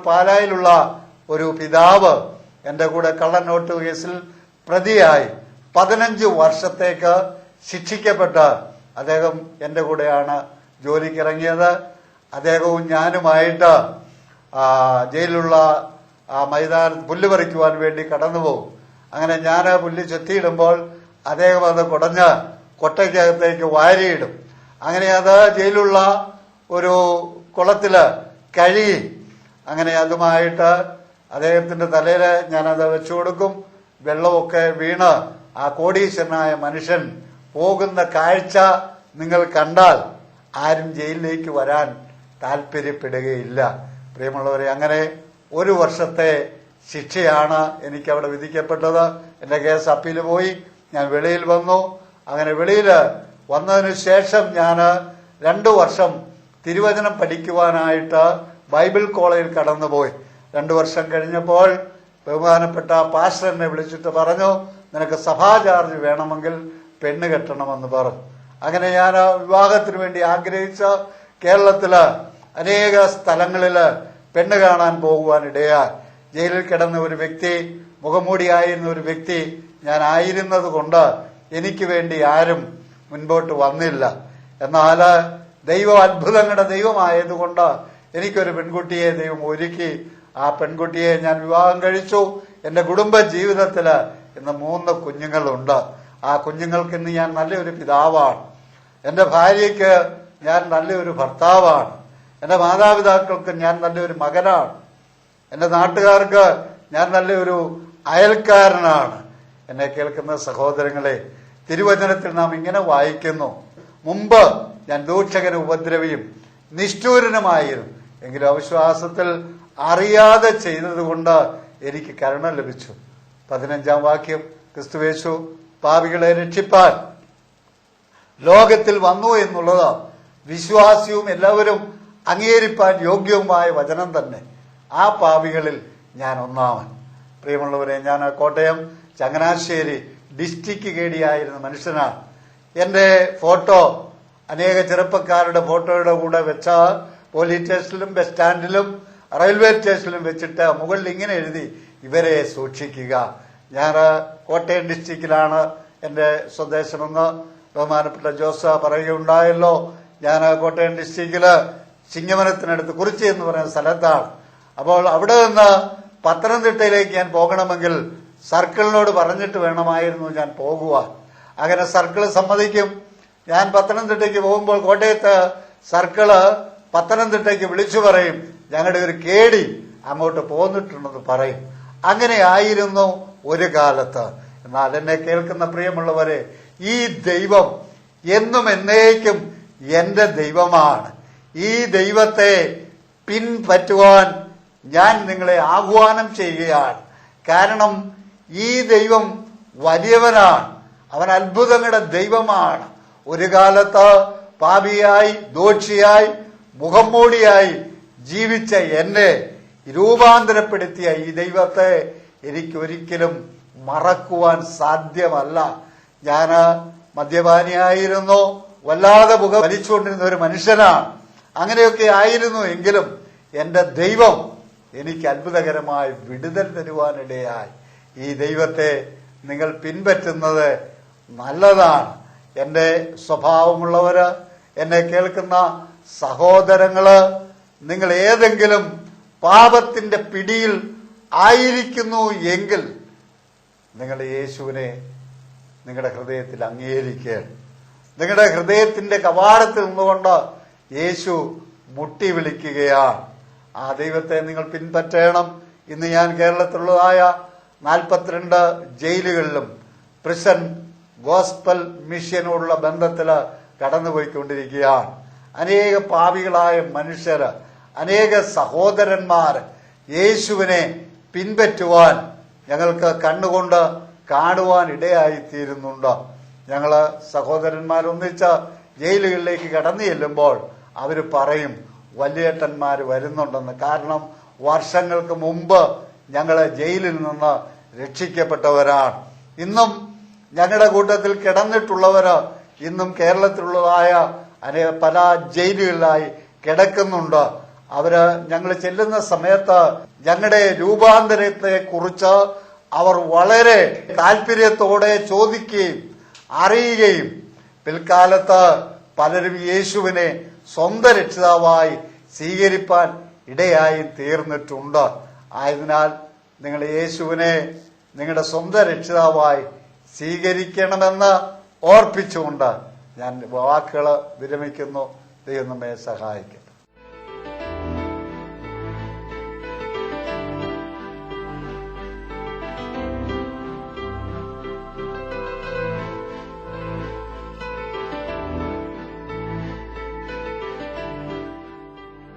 പാലായിലുള്ള ഒരു പിതാവ് എന്റെ കൂടെ കള്ളനോട്ട് കേസിൽ പ്രതിയായി 15 വർഷത്തേക്ക് ശിക്ഷിക്കപ്പെട്ട് അദ്ദേഹം എന്റെ കൂടെയാണ് ജോലിക്കിറങ്ങിയത്. അദ്ദേഹവും ഞാനുമായിട്ട് ജയിലിലുള്ള മൈതാനത്ത് പുല്ല് പറിക്കുവാൻ വേണ്ടി കടന്നുപോകും. അങ്ങനെ ഞാൻ പുല്ല് ചെത്തിയിടുമ്പോൾ അദ്ദേഹം അത് കുടഞ്ഞ് കൊട്ടയ്ക്കകത്തേക്ക് വാരിയിടും. അങ്ങനെ അത് ജയിലുള്ള ഒരു കുളത്തില് കഴുകി അങ്ങനെ അതുമായിട്ട് അദ്ദേഹത്തിന്റെ തലയില് ഞാനത് വെച്ചു കൊടുക്കും. വെള്ളമൊക്കെ വീണ് ആ കോടീശ്വരനായ മനുഷ്യൻ പോകുന്ന കാഴ്ച നിങ്ങൾ കണ്ടാൽ ആരും ജയിലിലേക്ക് വരാൻ താല്പര്യപ്പെടുകയില്ല. പ്രിയമുള്ളവരെ, അങ്ങനെ 1 വർഷത്തെ ശിക്ഷയാണ് എനിക്ക് അവിടെ വിധിക്കപ്പെട്ടത്. എന്റെ കേസ് അപ്പീൽ പോയി. ഞാൻ വെളിയിൽ വന്നു. അങ്ങനെ വെളിയിൽ വന്നതിന് ശേഷം ഞാൻ 2 വർഷം തിരുവചനം പഠിക്കുവാനായിട്ട് ബൈബിൾ കോളേജിൽ കടന്നുപോയി. 2 വർഷം കഴിഞ്ഞപ്പോൾ ബഹുമാനപ്പെട്ട പാസ്റ്റർ എന്നെ വിളിച്ചിട്ട് പറഞ്ഞു, നിനക്ക് സഭാ ചാർജ് വേണമെങ്കിൽ പെണ്ണ് കെട്ടണമെന്ന് പറഞ്ഞു. അങ്ങനെ ഞാൻ വിവാഹത്തിന് വേണ്ടി ആഗ്രഹിച്ച കേരളത്തില് അനേക സ്ഥലങ്ങളില് പെണ്ണ് കാണാൻ പോകുവാൻ ഇടയായി. ജയിലിൽ കിടന്ന ഒരു വ്യക്തി, മുഖംമൂടിയായിരുന്ന ഒരു വ്യക്തി ഞാൻ ആയിരുന്നത് കൊണ്ട് എനിക്ക് വേണ്ടി ആരും മുൻപോട്ട് വന്നില്ല. എന്നാൽ ദൈവം അത്ഭുതങ്ങളുടെ ദൈവമായതുകൊണ്ട് എനിക്കൊരു പെൺകുട്ടിയെ ദൈവം ഒരുക്കി. ആ പെൺകുട്ടിയെ ഞാൻ വിവാഹം കഴിച്ചു. എന്റെ കുടുംബ ജീവിതത്തില് ഇന്ന് 3 കുഞ്ഞുങ്ങളുണ്ട്. ആ കുഞ്ഞുങ്ങൾക്ക് ഇന്ന് ഞാൻ നല്ലൊരു പിതാവാണ്. എന്റെ ഭാര്യയ്ക്ക് ഞാൻ നല്ലൊരു ഭർത്താവാണ്. എന്റെ മാതാപിതാക്കൾക്ക് ഞാൻ നല്ലൊരു മകനാണ്. എന്റെ നാട്ടുകാർക്ക് ഞാൻ നല്ലൊരു അയൽക്കാരനാണ്. എന്നെ കേൾക്കുന്ന സഹോദരങ്ങളെ, തിരുവചനത്തിൽ നാം ഇങ്ങനെ വായിക്കുന്നു, മുമ്പ് ഞാൻ ദൂഷകന് ഉപദ്രവിയും നിഷ്ഠൂരനുമായിരുന്നു, എങ്കിലും അവിശ്വാസത്തിൽ അറിയാതെ ചെയ്തതുകൊണ്ട് എനിക്ക് കരുണ ലഭിച്ചു. 15-ാം വാക്യം, ക്രിസ്തുയേശു പാപികളെ രക്ഷിപ്പാൻ ലോകത്തിൽ വന്നു എന്നുള്ളത് വിശ്വാസിയും എല്ലാവരും അംഗീകരിപ്പാൻ യോഗ്യവുമായ വചനം തന്നെ. ആ പാപികളിൽ ഞാൻ ഒന്നാമൻ. പ്രിയമുള്ളവരെ, ഞാൻ കോട്ടയം ചങ്ങനാശ്ശേരി ഡിസ്ട്രിക്ട് കേടിയായിരുന്ന മനുഷ്യനാണ്. എന്റെ ഫോട്ടോ അനേക ചെറുപ്പക്കാരുടെ ഫോട്ടോയുടെ കൂടെ വെച്ച പോലീസ് സ്റ്റേഷനിലും ബസ് സ്റ്റാൻഡിലും റെയിൽവേ സ്റ്റേഷനിലും വെച്ചിട്ട് മുകളിൽ ഇങ്ങനെ എഴുതി, ഇവരെ സൂക്ഷിക്കുക. ഞാൻ കോട്ടയം ഡിസ്ട്രിക്റ്റിലാണ് എന്റെ സ്വദേശമെന്ന് ബഹുമാനപ്പെട്ട ജോസ പറയുകയുണ്ടായല്ലോ. ഞാൻ കോട്ടയം ഡിസ്ട്രിക്റ്റില് ചിങ്ങവനത്തിനടുത്ത് കുറിച്ചി എന്ന് പറയുന്ന സ്ഥലത്താണ്. അപ്പോൾ അവിടെ നിന്ന് പത്തനംതിട്ടയിലേക്ക് ഞാൻ പോകണമെങ്കിൽ സർക്കിളിനോട് പറഞ്ഞിട്ട് വേണമായിരുന്നു ഞാൻ പോകുവാൻ. അങ്ങനെ സർക്കിൾ സമ്മതിക്കും. ഞാൻ പത്തനംതിട്ടയ്ക്ക് പോകുമ്പോൾ കോട്ടയത്ത് സർക്കിള് പത്തനംതിട്ടയ്ക്ക് വിളിച്ചു പറയും, ഞങ്ങളുടെ ഒരു കേടി അങ്ങോട്ട് പോന്നിട്ടുണ്ടെന്ന് പറയും. അങ്ങനെ ആയിരുന്നു ഒരു കാലത്ത്. എന്നാൽ എന്നെ കേൾക്കുന്ന പ്രിയമുള്ളവരെ, ഈ ദൈവം എന്നും എന്നേക്കും എന്റെ ദൈവമാണ്. ഈ ദൈവത്തെ പിൻപറ്റുവാൻ ഞാൻ നിങ്ങളെ ആഹ്വാനം ചെയ്യുകയാണ്. കാരണം ഈ ദൈവം വലിയവനാണ്. അവൻ അത്ഭുതങ്ങളുടെ ദൈവമാണ്. ഒരു കാലത്ത് പാപിയായി, ദോഷിയായി, മുഖംമൂടിയായി ജീവിച്ച എന്നെ രൂപാന്തരപ്പെടുത്തിയ ഈ ദൈവത്തെ എനിക്കൊരിക്കലും മറക്കുവാൻ സാധ്യമല്ല. ഞാൻ മദ്യപാനിയായിരുന്നു, വല്ലാതെ മുഖം വലിച്ചുകൊണ്ടിരുന്ന ഒരു മനുഷ്യനാണ്. അങ്ങനെയൊക്കെ ആയിരുന്നു എങ്കിലും എന്റെ ദൈവം എനിക്ക് അത്ഭുതകരമായി വിടുതൽ തരുവാനിടയായി. ഈ ദൈവത്തെ നിങ്ങൾ പിൻപറ്റുന്നത് നല്ലതാണ്. എന്റെ സ്വഭാവമുള്ളവര്, എന്നെ കേൾക്കുന്ന സഹോദരങ്ങള്, നിങ്ങൾ ഏതെങ്കിലും പാപത്തിന്റെ പിടിയിൽ ആയിരിക്കുന്നു എങ്കിൽ നിങ്ങൾ യേശുവിനെ നിങ്ങളുടെ ഹൃദയത്തിൽ അംഗീകരിക്കുക. നിങ്ങളുടെ ഹൃദയത്തിന്റെ കവാടത്തിൽ നിന്നുകൊണ്ട് യേശു മുട്ടി വിളിക്കുകയാണ്. ആ ദൈവത്തെ നിങ്ങൾ പിൻപറ്റണം. ഇന്ന് ഞാൻ കേരളത്തിലുള്ളതായ 42 ജയിലുകളിലും പ്രിസൺ ഗോസ്പൽ മിഷനോടുള്ള ബന്ധത്തിൽ കടന്നുപോയിക്കൊണ്ടിരിക്കുകയാണ്. അനേക പാപികളായ മനുഷ്യര്, അനേക സഹോദരന്മാർ യേശുവിനെ പിൻപറ്റുവാൻ ഞങ്ങൾക്ക് കണ്ണുകൊണ്ട് കാണുവാൻ ഇടയായിത്തീരുന്നുണ്ട്. ഞങ്ങള് സഹോദരന്മാരൊന്നിച്ച് ജയിലുകളിലേക്ക് കടന്നു ചെല്ലുമ്പോൾ അവര് പറയും വലിയേട്ടന്മാർ വരുന്നുണ്ടെന്ന്. കാരണം വർഷങ്ങൾക്ക് മുമ്പ് ഞങ്ങള് ജയിലിൽ നിന്ന് രക്ഷിക്കപ്പെട്ടവരാണ്. ഇന്നും ഞങ്ങളുടെ കൂട്ടത്തിൽ കിടന്നിട്ടുള്ളവര് ഇന്നും കേരളത്തിലുള്ളതായ പല ജയിലുകളിലായി കിടക്കുന്നുണ്ട്. അവര് ഞങ്ങൾ ചെല്ലുന്ന സമയത്ത് ഞങ്ങളുടെ രൂപാന്തരത്തെ കുറിച്ച് അവർ വളരെ താല്പര്യത്തോടെ ചോദിക്കുകയും അറിയുകയും പിൽക്കാലത്ത് പലരും യേശുവിനെ സ്വന്തം രക്ഷിതാവായി സ്വീകരിപ്പാൻ ഇടയായി തീർന്നിട്ടുണ്ട്. ആയതിനാൽ നിങ്ങൾ യേശുവിനെ നിങ്ങളുടെ സ്വന്തം രക്ഷിതാവായി സ്വീകരിക്കണമെന്ന് ഓർപ്പിച്ചുകൊണ്ട് ഞാൻ വാക്കുകൾ വിരമിക്കുന്നു. ദൈവം നമ്മെ സഹായിക്കും.